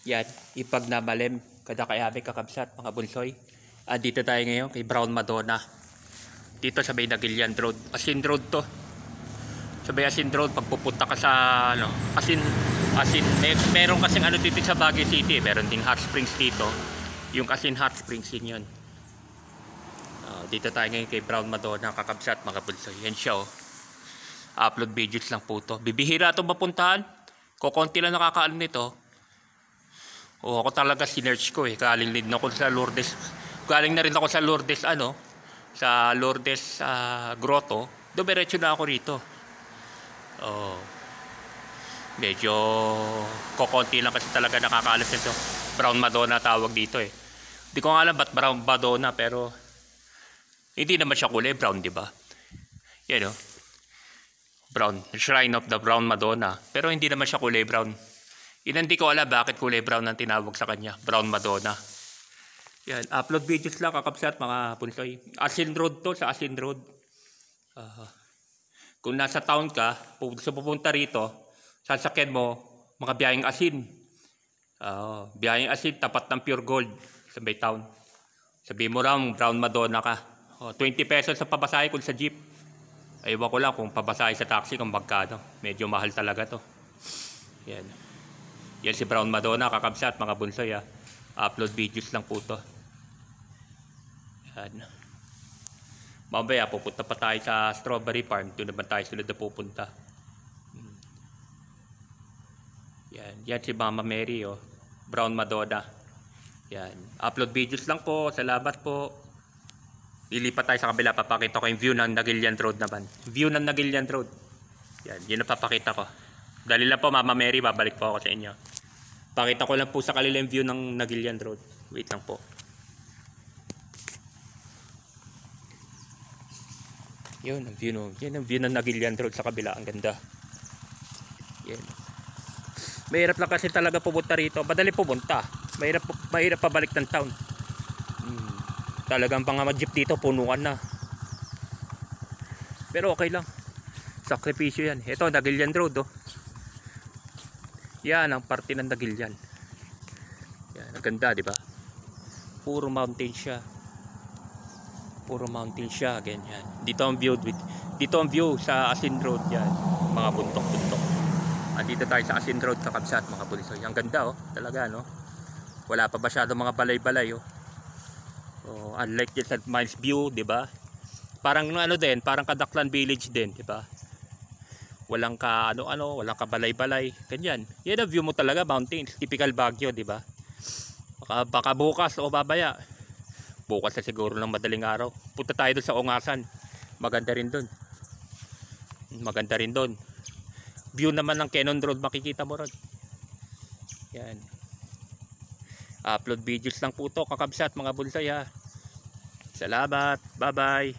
Yan, ipag na malim, kada kayami kakabsat, mga bunsoy. Dito tayo ngayon kay Brown Madonna. Dito sa may Nagilian Road. Asin Road to. Sa may Asin Road, pagpupunta ka sa, ano, meron kasing ano dito sa Baguio City. Meron ding hot springs dito. Yung Asin hot springs yun yun. Dito tayo ngayon kay Brown Madonna, kakabsat, mga bunsoy. Yan siya, oh. Upload videos lang po to. Bibihira itong mapuntahan. Kukunti lang nakakaano nito. Ako talaga sinerch ko eh. Galing din ako sa Lourdes. Galing na rin ako sa Lourdes sa Lourdes Grotto. Dumiretso na ako rito. Medyo kukunti lang kasi talaga nakakaalam nito. Brown Madonna tawag dito eh. Hindi ko nga alam ba't Brown Madonna, pero hindi naman siya kulay brown, di ba? Yan oh. Brown, Shrine of the Brown Madonna. Pero hindi naman siya kulay brown. Hindi ko alam bakit kulay brown ang tinawag sa kanya. Brown Madonna. Yan, upload videos lang kakabsat, mga punsoy. Asin Road to, sa Asin Road. Kung nasa town ka, pupunta rito, sasakyan mo, mga biyaheng asin. Biyaheng asin, tapat ng Pure Gold sa may town. Sabihin mo lang, Brown Madonna ka. 20 pesos sa pabasahe kung sa jeep. Ewan ko lang kung pabasahe sa taxi kung magkano. Medyo mahal talaga to. Yan. Yan si Brown Madonna, kakabsat, mga bunsoy. Upload videos lang po to. Yan. Mamaya pupunta pa tayo sa Strawberry Farm. Doon naman tayo sunod na pupunta. Yan. Yan si Mama Mary, oh. Brown Madonna. Yan. Upload videos lang po. Salamat po. Lilipat tayo sa kabila. Papakita ko yung view ng Nagilian Road naman. View ng Nagilian Road. Yan. Yun ang papakita ko. Dali lang po, Mama Mary. Babalik po ako sa inyo. Pakita ko lang po sa kanila yung view ng Nagilian Road. Wait lang po. Yun ang view, no? Yan ang view ng Nagilian Road sa kabila. Ang ganda. Yan. Mahirap lang kasi talaga pumunta rito. Madali pumunta. Mahirap pabalik ng town. Talagang pang jeep dito punuan na. Pero okay lang. Sakripisyo yan. Ito Nagilian Road, oh. Yan ang parte ng Nagilian. Yan, ang ganda, di ba? Puro mountain siya. Puro mountain siya, ganyan. Dito ang view sa Asin Road yan. Mga buntok-buntok. Andito tayo sa Asin Road, kakabsat, mga pulisoy. Ang ganda, oh. Talaga, no? Wala pa masyado mga balay-balay, oh. Unlike din sa Mines View, di ba? Parang ano din, parang Kadaklan Village din, di ba? Walang ka walang ka balay-balay, ganyan. Yan ang view mo talaga, mountains, typical Baguio, di ba? Baka bukas o babaya. Bukas na siguro ng madaling araw. Punta tayo doon sa Ongasan. Maganda rin doon. Maganda rin doon. View naman ng Cannon Road, makikita mo ron. Yan. Upload videos lang po to, kakabsat, mga bunsay, ha. Salamat. Bye-bye.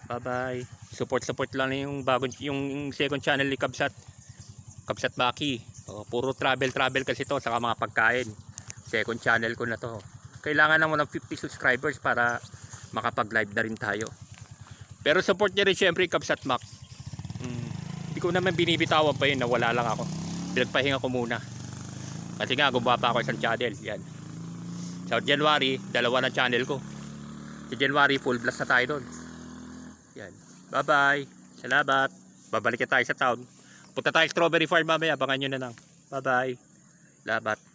Bye-bye. Support lang yung yung second channel ni Kabsat. Kabsat Maki. Puro travel kasi to, saka mga pagkain. Second channel ko na to. Kailangan naman ng 50 subscribers para makapag-live na rin tayo. Pero support niya rin syempre Kabsat Mac. Hindi ko naman binibitawan pa yun, nawala lang ako. Pinagpahinga ko muna. Kasi nga gumawa pa ako isang channel. Yan. Sa January, dalawa na channel ko. Sa January, full blast na tayo doon. Yan. Bye bye. Salamat. Babalik tayo sa town. Punta tayo Strawberry Farm mamaya. Abangan nyo na lang. Bye bye. Salamat.